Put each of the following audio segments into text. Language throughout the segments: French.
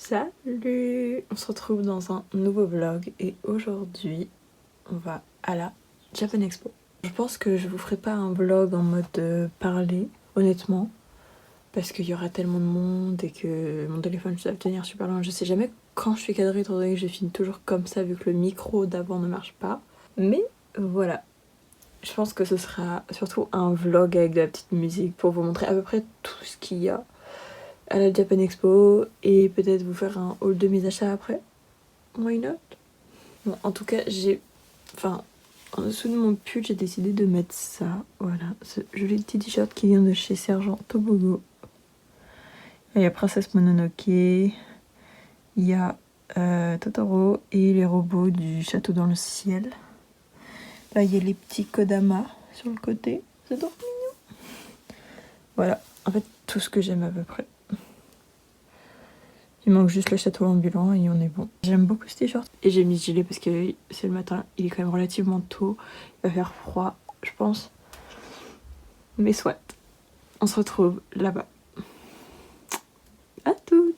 Salut! On se retrouve dans un nouveau vlog et aujourd'hui on va à la Japan Expo. Je pense que je vous ferai pas un vlog en mode parler, honnêtement, parce qu'il y aura tellement de monde et que mon téléphone je dois le tenir super loin. Je sais jamais quand je suis cadrée étant donné que je filme toujours comme ça vu que le micro d'avant ne marche pas. Mais voilà, je pense que ce sera surtout un vlog avec de la petite musique pour vous montrer à peu près tout ce qu'il y a à la Japan Expo et peut-être vous faire un haul de mes achats après. Why not? Bon, en tout cas, en dessous de mon pull, j'ai décidé de mettre ça. Voilà, ce joli petit t-shirt qui vient de chez Sergent Tobogo. Il y a Princesse Mononoke, il y a Totoro et les robots du château dans le ciel. Là, il y a les petits Kodama sur le côté. C'est trop mignon. Voilà, en fait, tout ce que j'aime à peu près. Il manque juste le château ambulant et on est bon. J'aime beaucoup ce t-shirt. Et j'ai mis ce gilet parce que c'est le matin. Il est quand même relativement tôt. Il va faire froid, je pense. Mais soit. On se retrouve là-bas. À toutes!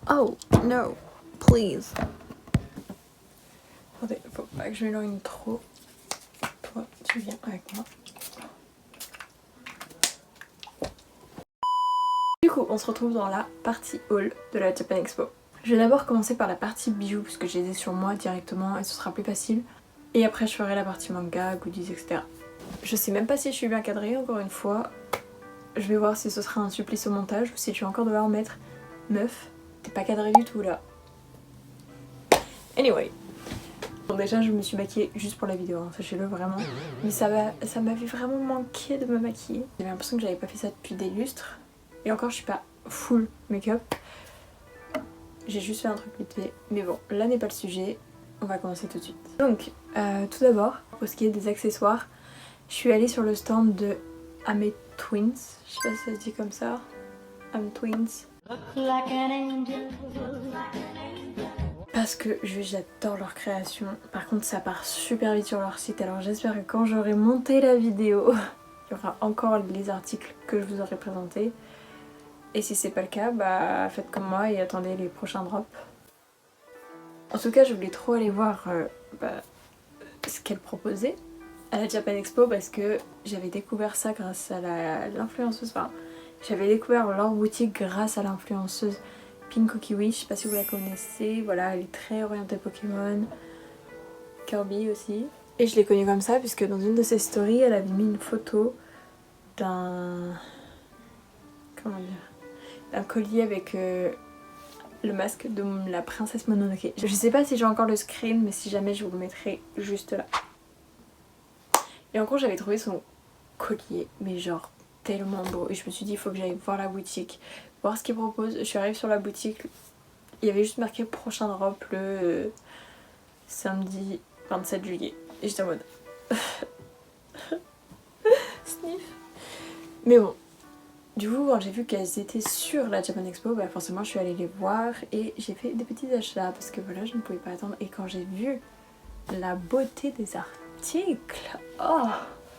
Oh, no, please. Attendez, faut pas que je m'éloigne trop. Toi, tu viens avec moi. Du coup, on se retrouve dans la partie haul de la Japan Expo. Je vais d'abord commencer par la partie bijoux parce que je les ai sur moi directement et ce sera plus facile. Et après je ferai la partie manga, goodies, etc. Je sais même pas si je suis bien cadrée, encore une fois. Je vais voir si ce sera un supplice au montage ou si tu vas encore devoir mettre meuf, t'es pas cadrée du tout là. Anyway. Bon, déjà je me suis maquillée juste pour la vidéo, hein, sachez-le vraiment. Mais ça m'avait vraiment manqué de me maquiller. J'avais l'impression que j'avais pas fait ça depuis des lustres. Et encore je suis pas full make-up. J'ai juste fait un truc vite fait. Mais bon, là n'est pas le sujet. On va commencer tout de suite. Donc, tout d'abord, pour ce qui est des accessoires, je suis allée sur le stand de Ame Twins. Je sais pas si ça se dit comme ça. Ame Twins. Parce que j'adore leur création. Par contre, ça part super vite sur leur site. Alors j'espère que quand j'aurai monté la vidéo, il y aura encore les articles que je vous aurai présentés. Et si c'est pas le cas, bah faites comme moi et attendez les prochains drops. En tout cas, je voulais trop aller voir ce qu'elle proposait à la Japan Expo parce que j'avais découvert ça grâce à l'influenceuse. Enfin, j'avais découvert leur boutique grâce à l'influenceuse Pinko Kiwi. Je sais pas si vous la connaissez. Voilà, elle est très orientée Pokémon. Kirby aussi. Et je l'ai connue comme ça puisque dans une de ses stories, elle avait mis une photo d'un... Comment dire ? Un collier avec le masque de la princesse Mononoke. Je sais pas si j'ai encore le screen, mais si jamais je vous le mettrai juste là. Et encore j'avais trouvé son collier, mais genre tellement beau. Et je me suis dit il faut que j'aille voir la boutique, voir ce qu'il propose. Je suis arrivée sur la boutique, il y avait juste marqué prochain drop le samedi 27 juillet. Et j'étais en mode... Sniff. Mais bon. Du coup, quand j'ai vu qu'elles étaient sur la Japan Expo, bah forcément je suis allée les voir et j'ai fait des petits achats parce que voilà, je ne pouvais pas attendre. Et quand j'ai vu la beauté des articles, oh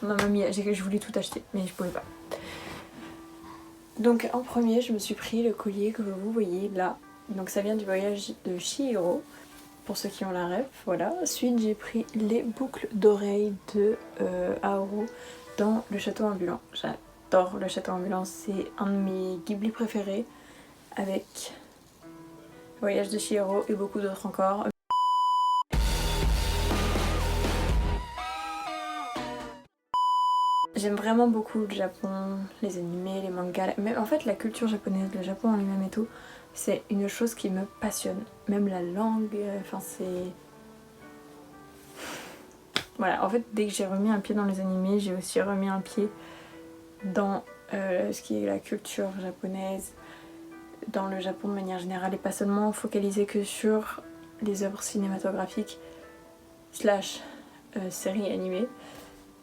mamma mia, je voulais tout acheter mais je pouvais pas. Donc en premier, je me suis pris le collier que vous voyez là. Donc ça vient du voyage de Chihiro, pour ceux qui ont la ref, voilà. Ensuite, j'ai pris les boucles d'oreilles de Aoru dans le château ambulant. J'adore le château ambulant, c'est un de mes Ghibli préférés, avec le voyage de Chihiro et beaucoup d'autres encore. J'aime vraiment beaucoup le Japon, les animés, les mangas, même en fait la culture japonaise, le Japon en lui-même et tout, c'est une chose qui me passionne. Même la langue, enfin c'est... Voilà, en fait dès que j'ai remis un pied dans les animés, j'ai aussi remis un pied dans ce qui est la culture japonaise, dans le Japon de manière générale et pas seulement focalisé que sur les œuvres cinématographiques slash séries animées.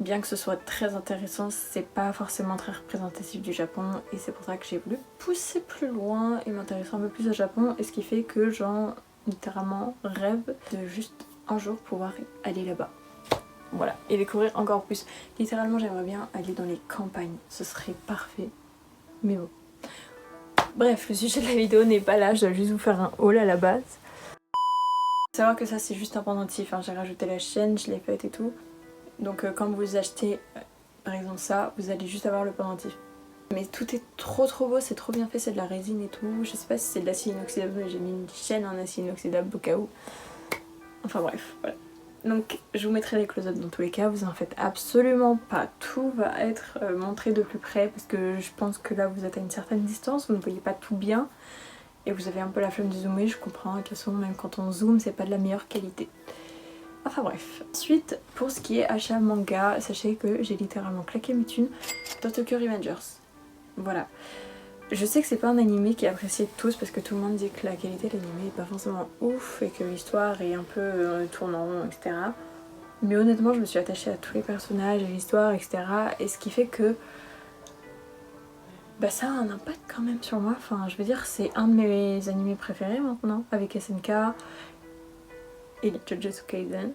Bien que ce soit très intéressant, c'est pas forcément très représentatif du Japon et c'est pour ça que j'ai voulu pousser plus loin et m'intéresser un peu plus au Japon, et ce qui fait que j'en littéralement rêve de juste un jour pouvoir aller là-bas. Voilà, et découvrir encore plus. Littéralement j'aimerais bien aller dans les campagnes, ce serait parfait. Mais bon. Bref, le sujet de la vidéo n'est pas là, je dois juste vous faire un haul à la base. Faut savoir que ça c'est juste un pendentif, hein. J'ai rajouté la chaîne, je l'ai faite et tout. Donc quand vous achetez par exemple ça, vous allez juste avoir le pendentif. Mais tout est trop beau, c'est trop bien fait, c'est de la résine et tout. Je sais pas si c'est de l'acier inoxydable, mais j'ai mis une chaîne en acier inoxydable au cas où. Enfin bref, voilà. Donc je vous mettrai les close-up dans tous les cas, vous en faites absolument pas. Tout va être montré de plus près parce que je pense que là vous êtes à une certaine distance, vous ne voyez pas tout bien. Et vous avez un peu la flemme de zoomer, je comprends, de toute façon même quand on zoome c'est pas de la meilleure qualité. Enfin bref. Ensuite, pour ce qui est achat manga, sachez que j'ai littéralement claqué mes thunes dans Tokyo Revengers. Voilà. Je sais que c'est pas un animé qui est apprécié de tous parce que tout le monde dit que la qualité de l'animé est pas forcément ouf et que l'histoire est un peu tourne en rond, etc. Mais honnêtement, je me suis attachée à tous les personnages, à l'histoire, etc. Et ce qui fait que bah ça a un impact quand même sur moi. Enfin, je veux dire, c'est un de mes animés préférés maintenant, avec SNK et Jujutsu Kaisen,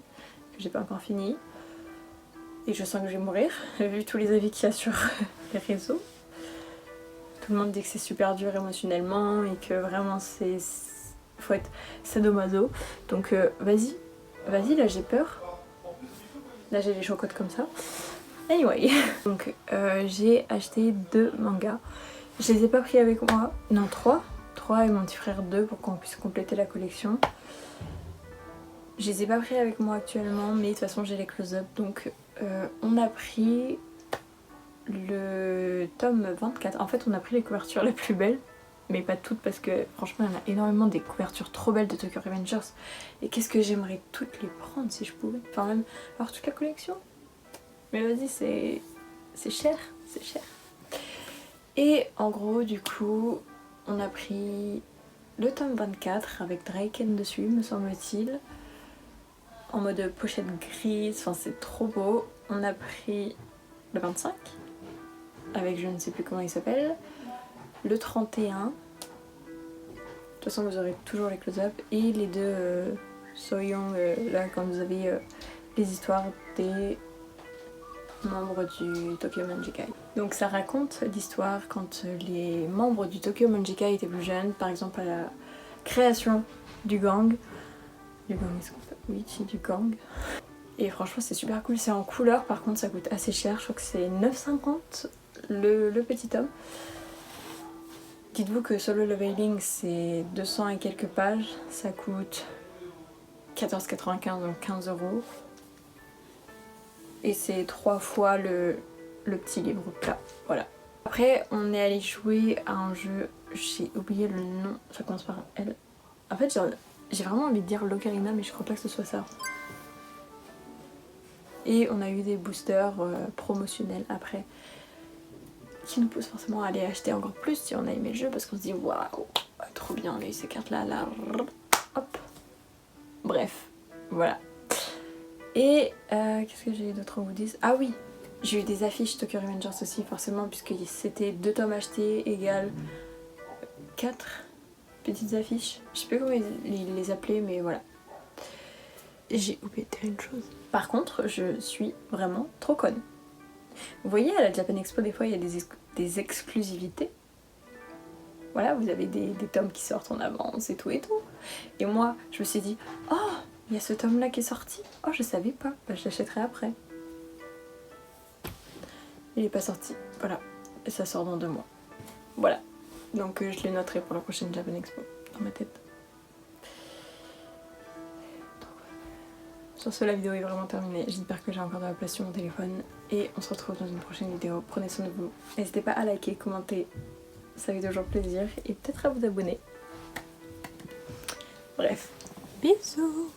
que j'ai pas encore fini. Et je sens que je vais mourir, vu tous les avis qu'il y a sur les réseaux. Tout le monde dit que c'est super dur émotionnellement et que vraiment faut être sadomaso. Donc vas-y, Vas-y, là j'ai peur. Là j'ai les chocottes comme ça. Anyway. Donc j'ai acheté 2 mangas. Je les ai pas pris avec moi. Non, 3. 3 et mon petit frère 2 pour qu'on puisse compléter la collection. Je les ai pas pris avec moi actuellement, mais de toute façon j'ai les close-up. Donc on a pris le tome 24. En fait on a pris les couvertures les plus belles. Mais pas toutes parce que franchement il y en a énormément des couvertures trop belles de Tokyo Revengers. Et qu'est-ce que j'aimerais toutes les prendre si je pouvais. Enfin même avoir toute la collection. Mais vas-y c'est cher, c'est cher. Et en gros du coup on a pris le tome 24 avec Draken dessus me semble-t-il. En mode pochette grise, enfin c'est trop beau. On a pris le 25 avec je ne sais plus comment il s'appelle. Le 31, de toute façon vous aurez toujours les close-up, et les 2 Soyoung, là quand vous avez les histoires des membres du Tokyo Manjikai. Donc ça raconte l'histoire quand les membres du Tokyo Manjikai étaient plus jeunes, par exemple à la création du gang. Du gang, est-ce qu'on fait? Oui, si, du gang. Et franchement c'est super cool, c'est en couleur, par contre ça coûte assez cher, je crois que c'est 9,50 le petit tome. Dites-vous que Solo Leveling c'est 200 et quelques pages, ça coûte 14,95 donc 15 €. Et c'est 3 fois le petit livre plat, voilà. Après on est allé jouer à un jeu, j'ai oublié le nom, ça commence par un L. En fait j'ai vraiment envie de dire l'Ocarina mais je crois pas que ce soit ça. Et on a eu des boosters promotionnels après, qui nous pousse forcément à aller acheter encore plus si on a aimé le jeu parce qu'on se dit waouh, trop bien, on a eu ces cartes là, hop. Bref, voilà. Et qu'est-ce que j'ai eu d'autre à vous dire? Ah oui, j'ai eu des affiches Tokyo Revengers aussi forcément puisque c'était 2 tomes achetés égale 4 petites affiches. Je sais plus comment ils les appelaient mais voilà. J'ai oublié de dire une chose. Par contre, je suis vraiment trop conne. Vous voyez à la Japan Expo des fois il y a des exclusivités. Voilà, vous avez des tomes qui sortent en avance et tout et tout. Et moi je me suis dit oh il y a ce tome là qui est sorti. Oh je savais pas, bah, je l'achèterai après. Il est pas sorti, voilà. Et ça sort dans 2 mois. Voilà. Donc je les noterai pour la prochaine Japan Expo dans ma tête. Sur ce, la vidéo est vraiment terminée. J'espère que j'ai encore de la place sur mon téléphone. Et on se retrouve dans une prochaine vidéo. Prenez soin de vous. N'hésitez pas à liker, commenter. Ça fait toujours plaisir. Et peut-être à vous abonner. Bref. Bisous.